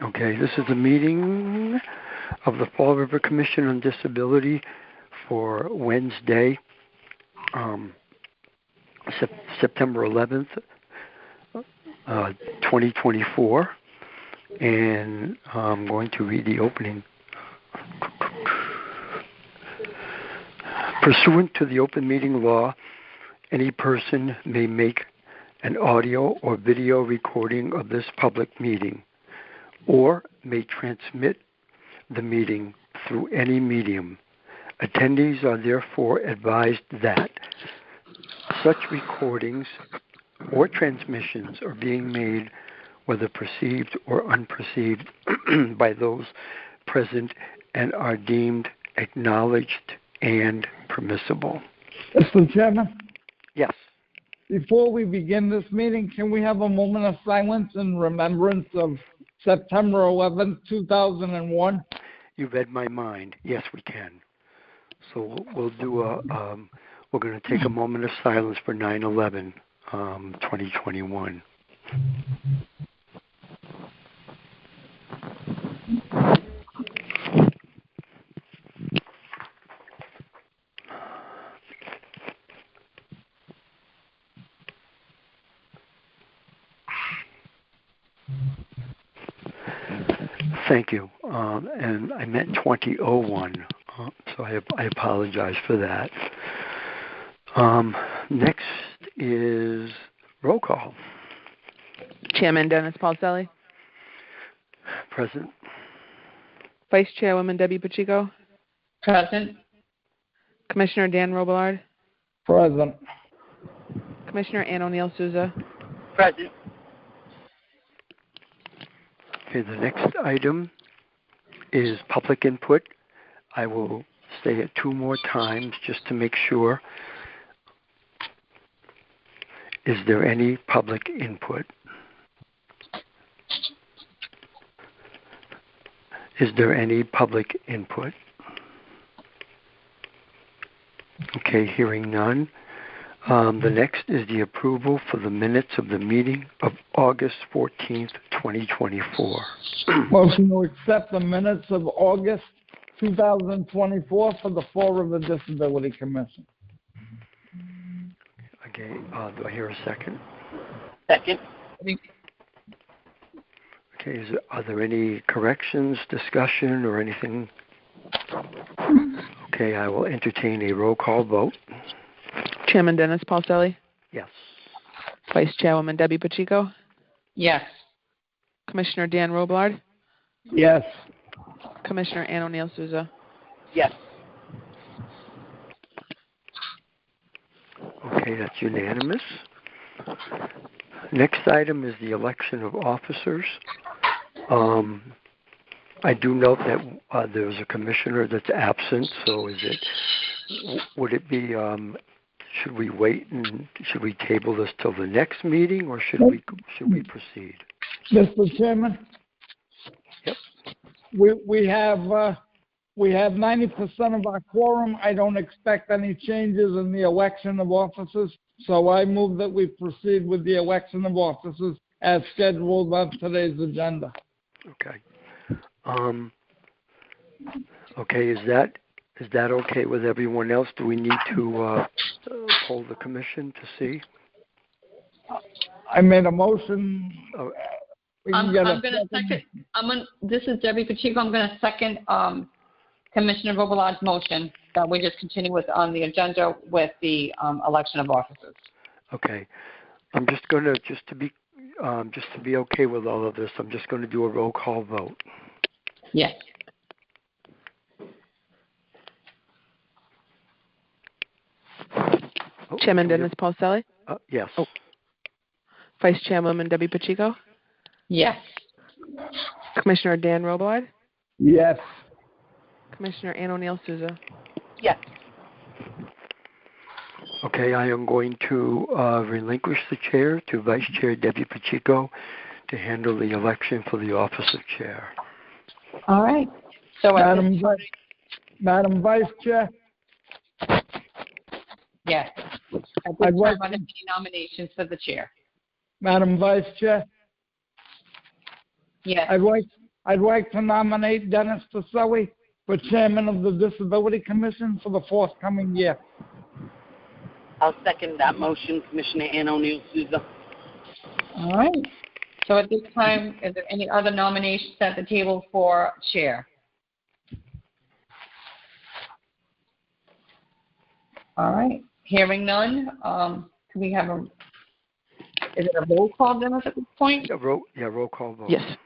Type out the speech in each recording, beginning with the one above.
Okay, this is the meeting of the Fall River Commission on Disability for Wednesday, September 11th, 2024. And I'm going to read the opening. Pursuant to the open meeting law, any person may make an audio or video recording of this public meeting, or may transmit the meeting through any medium. Attendees are therefore advised that such recordings or transmissions are being made, whether perceived or unperceived, by those present and are deemed acknowledged and permissible. Mr. Chairman? Yes. Before we begin this meeting, can we have a moment of silence in remembrance of September 11th, 2001? You read my mind. Yes, we can. So we'll do we're going to take a moment of silence for 9/11, 2021. Thank you. And I meant 2001, so I apologize for that. Next is roll call. Chairman Dennis Paulselli. Present. Vice Chairwoman Debbie Pacheco. Present. Commissioner Dan Robillard. Present. Commissioner Ann O'Neill Souza. Present. Okay, the next item is public input. I will say it 2 more times just to make sure. Is there any public input? Is there any public input? Okay, hearing none. The next is the approval for the minutes of the meeting of August 14th, 2024. Motion to accept the minutes of August 2024 for the Fall River Disability Commission. Okay, do I hear a second? Second. Okay, are there any corrections, discussion, or anything? Okay, I will entertain a roll call vote. Chairman Dennis Paulselli. Yes. Vice Chairwoman Debbie Pacheco. Yes. Commissioner Dan Robillard. Yes. Commissioner Ann O'Neill Souza. Yes. Okay, that's unanimous. Next item is the election of officers. I do note that there's a commissioner that's absent, so would it be, should we wait and should we table this till the next meeting, or should we proceed? Mr. Chairman? Yep. We have 90% of our quorum. I don't expect any changes in the election of officers, so I move that we proceed with the election of officers as scheduled on today's agenda. Okay. Okay, is that okay with everyone else? Do we need to poll the commission to see? I made a motion. I'm going to second. This is Debbie Pacheco. I'm going to second Commissioner Robillard's motion that we just continue with on the agenda with the election of officers. Okay. I'm just going to just to be okay with all of this, I'm just going to do a roll call vote. Yes. Chairman Dennis Paulselli. Yes. Vice Chairwoman Debbie Pacheco. Yes. Commissioner Dan Robillard. Yes. Commissioner Ann O'Neill Souza. Yes. Okay, I am going to relinquish the chair to Vice Chair Debbie Pacheco to handle the election for the office of chair. All right. So Madam Vice Chair? Yes. At this time, are there any nominations for the chair? Madam Vice Chair? Yes. I'd like to nominate Dennis Pacelli for chairman of the Disability Commission for the forthcoming year. I'll second that motion, Commissioner Ann O'Neill Souza. All right. So at this time, is there any other nominations at the table for chair? All right. Hearing none, can we have is it a roll call, Dennis, at this point? Roll call vote. Yes.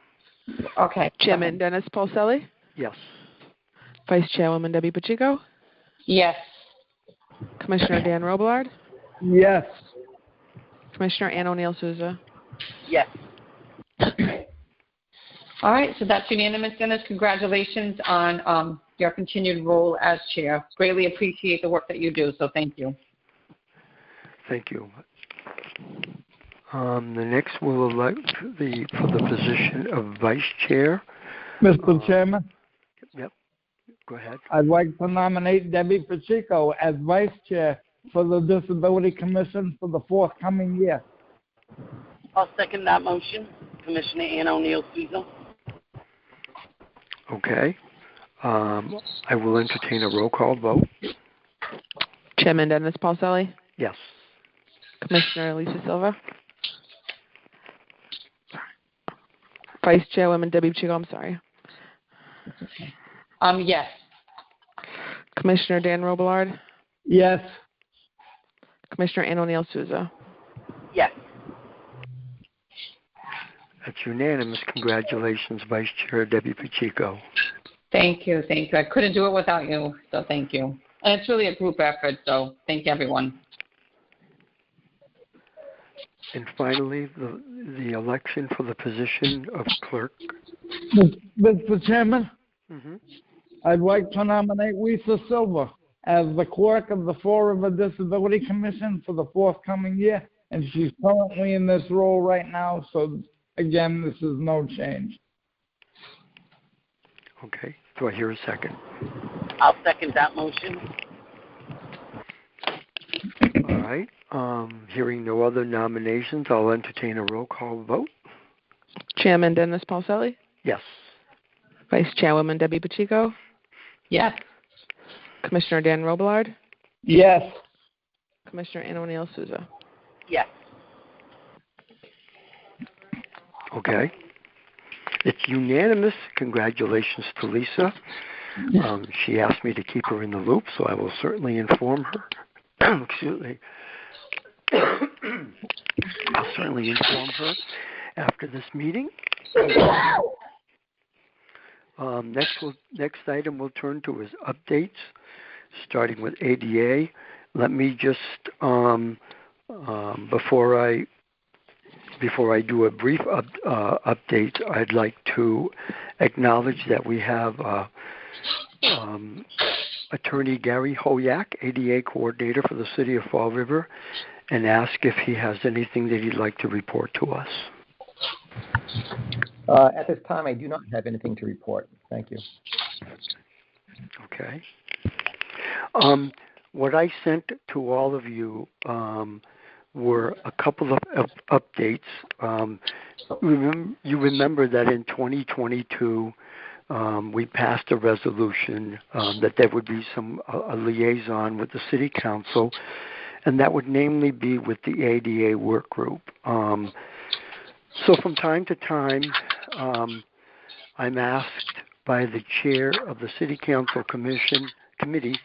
Okay. Chairman Dennis Pacelli. Yes. Vice Chairwoman Debbie Pacheco. Yes. Commissioner Dan Robillard. Yes. Commissioner Ann O'Neill Souza. Yes. All right. So that's unanimous, Dennis. Congratulations on your continued role as chair. Greatly appreciate the work that you do. So thank you. Thank you. The next we'll elect for the position of vice chair. Mr. Chairman, Yep. Go ahead. I'd like to nominate Debbie Pacheco as vice chair for the Disability Commission for the forthcoming year. I'll second that motion, Commissioner Ann O'Neill Souza. Okay. I will entertain a roll call vote. Chairman Dennis Pacelli. Yes. Commissioner Lisa Silva. Vice Chairwoman Debbie Pacheco. I'm sorry. Yes. Commissioner Dan Robillard. Yes. Commissioner Ann O'Neill Souza. Yes. That's unanimous. Congratulations, Vice Chair Debbie Pacheco. Thank you. Thank you. I couldn't do it without you. So thank you. And it's really a group effort. So thank you, everyone. And finally, the election for the position of clerk. Mr. Chairman, Mm-hmm. I'd like to nominate Lisa Silva as the clerk of the Fall River Disability Commission for the forthcoming year, and she's currently in this role right now, so again, this is no change. Okay. Do I hear a second? I'll second that motion. All right. Hearing no other nominations, I'll entertain a roll call vote. Chairman Dennis Pacelli. Yes. Vice Chairwoman Debbie Pacheco. Yes. Commissioner Dan Robillard. Yes. Commissioner Ann O'Neill Souza. Yes. Okay. It's unanimous. Congratulations to Lisa. She asked me to keep her in the loop, so I will certainly inform her. Excuse me. I'll certainly inform her after this meeting. Next item we'll turn to is updates, starting with ADA. Let me just before I do a brief update, I'd like to acknowledge that we have Attorney Gary Hoyak, ADA coordinator for the City of Fall River, and ask if he has anything that he'd like to report to us. At this time, I do not have anything to report. Thank you. Okay. What I sent to all of you were a couple of updates. You remember that in 2022, we passed a resolution that there would be a liaison with the City Council, and that would namely be with the ADA work group. So from time to time, I'm asked by the chair of the City Council Committee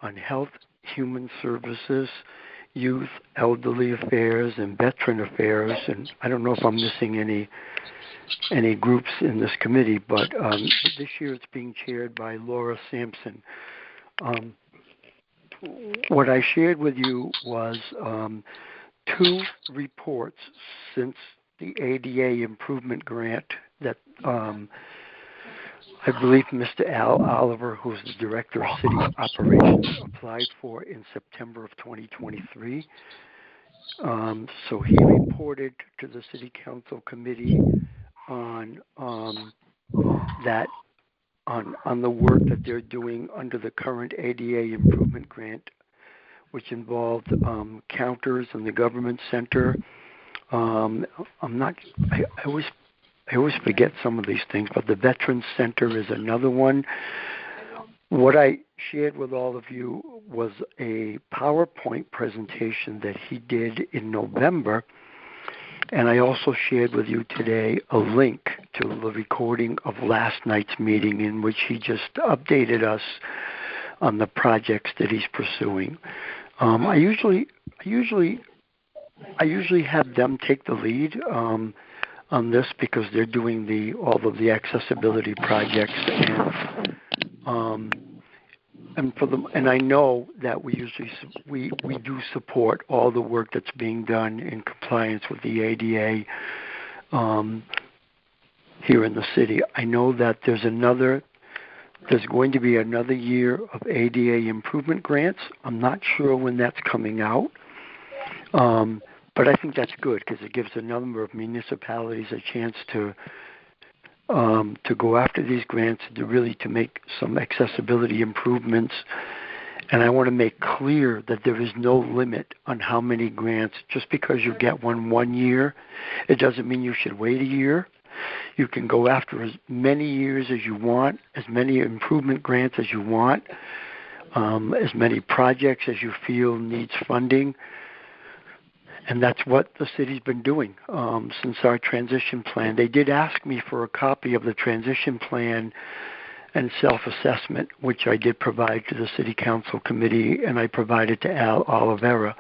on Health, Human Services, Youth, Elderly Affairs, and Veteran Affairs, and I don't know if I'm missing any groups in this committee, but this year it's being chaired by Laura Sampson. What I shared with you was 2 reports since the ADA improvement grant that I believe Mr. Al Oliver, who's the Director of City Operations, applied for in September of 2023. So he reported to the City Council Committee on that on the work that they're doing under the current ADA improvement grant, which involved counters in the government center. I I always forget some of these things, but the Veterans Center is another one. What I shared with all of you was a PowerPoint presentation that he did in November, and I also shared with you today a link to the recording of last night's meeting in which he just updated us on the projects that he's pursuing. I usually have them take the lead on this because they're doing all of the accessibility projects, and I know that we do support all the work that's being done in compliance with the ADA here in the city. I know that there's going to be another year of ADA improvement grants. I'm not sure when that's coming out. But I think that's good because it gives a number of municipalities a chance to go after these grants to make some accessibility improvements. And I want to make clear that there is no limit on how many grants. Just because you get one year, it doesn't mean you should wait a year. You can go after as many years as you want, as many improvement grants as you want, as many projects as you feel needs funding. And that's what the city's been doing since our transition plan. They did ask me for a copy of the transition plan and self-assessment, which I did provide to the City Council Committee, and I provided to Al Oliveira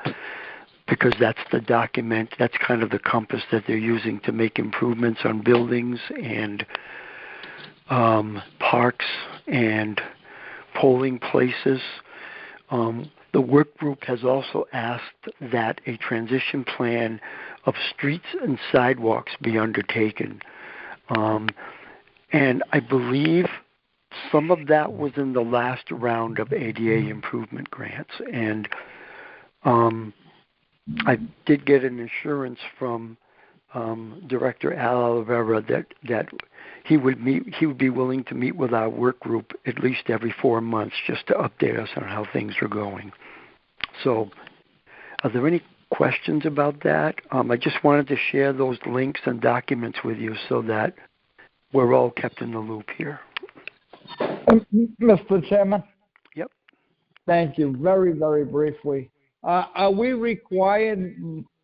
because that's the document, that's kind of the compass that they're using to make improvements on buildings and parks and polling places. The work group has also asked that a transition plan of streets and sidewalks be undertaken. And I believe some of that was in the last round of ADA improvement grants. And I did get an assurance from Director Al Oliveira that he would be willing to meet with our work group at least every 4 months just to update us on how things are going. So are there any questions about that? I just wanted to share those links and documents with you so that we're all kept in the loop here. Mr. Chairman? Yep. Thank you. Very, very briefly. Are we required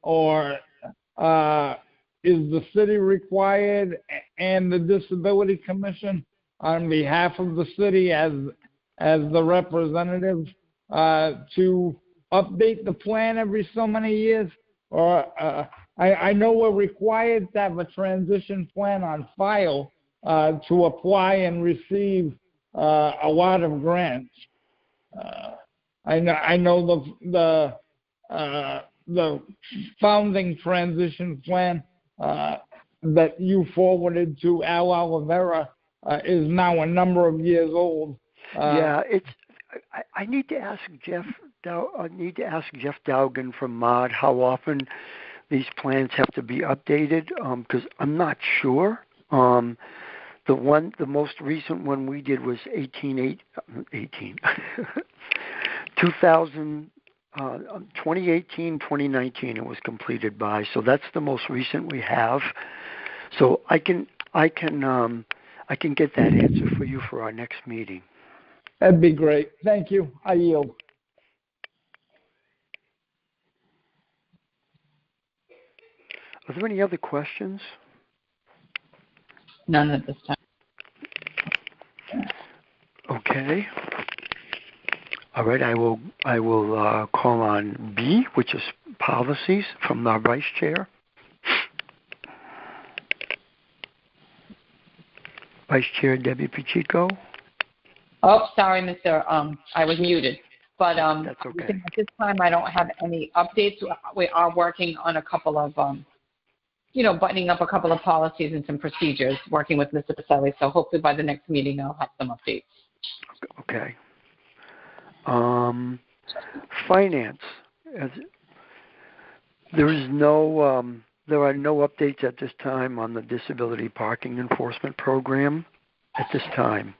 or is the city required and the Disability Commission on behalf of the city as the representative to update the plan every so many years? Or I know we're required to have a transition plan on file to apply and receive a lot of grants. I know the founding transition plan that you forwarded to Al Oliveira is now a number of years old. I need to ask Jeff. I need to ask Jeff Dowgan from MOD how often these plans have to be updated because I'm not sure. The most recent one we did was 2018, 2019 it was completed by. So that's the most recent we have. So I can get that answer for you for our next meeting. That'd be great. Thank you. I yield. Are there any other questions? None at this time. Okay. All right. I will call on B, which is policies, from our vice chair. Vice Chair Debbie Pacheco. Oh, sorry, Mr. I was muted. But that's okay. At this time, I don't have any updates. We are working on a couple of, buttoning up a couple of policies and some procedures, working with Mr. Pacelli. So hopefully by the next meeting, I'll have some updates. Okay. Finance. There are no updates at this time on the disability parking enforcement program at this time.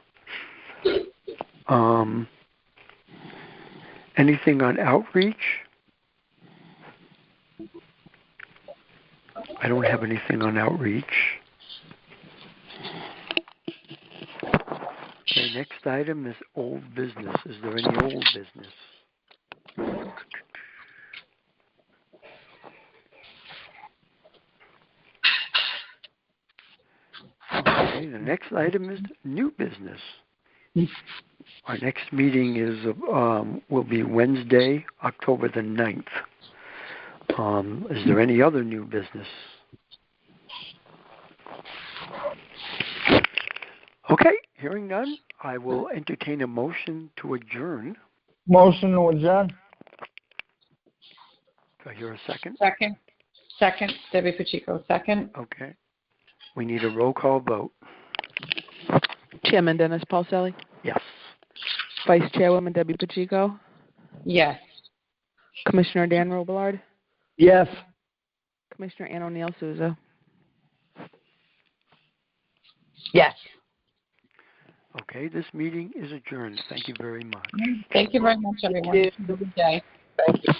Anything on outreach? I don't have anything on outreach. next item is old business. Is there any old business? Okay, the next item is new business. Our next meeting will be Wednesday, October the 9th. Is there any other new business? Okay, hearing none, I will entertain a motion to adjourn. Motion to adjourn. Do I hear a second? Second, Debbie Pacheco, second. Okay. We need a roll call vote. Chairman Dennis Paulselli. Yes. Vice Chairwoman Debbie Pacheco. Yes. Commissioner Dan Robillard. Yes. Commissioner Ann O'Neill Souza. Yes. Okay, this meeting is adjourned. Thank you very much. Thank you very much, everyone. Have a good day. Thank you.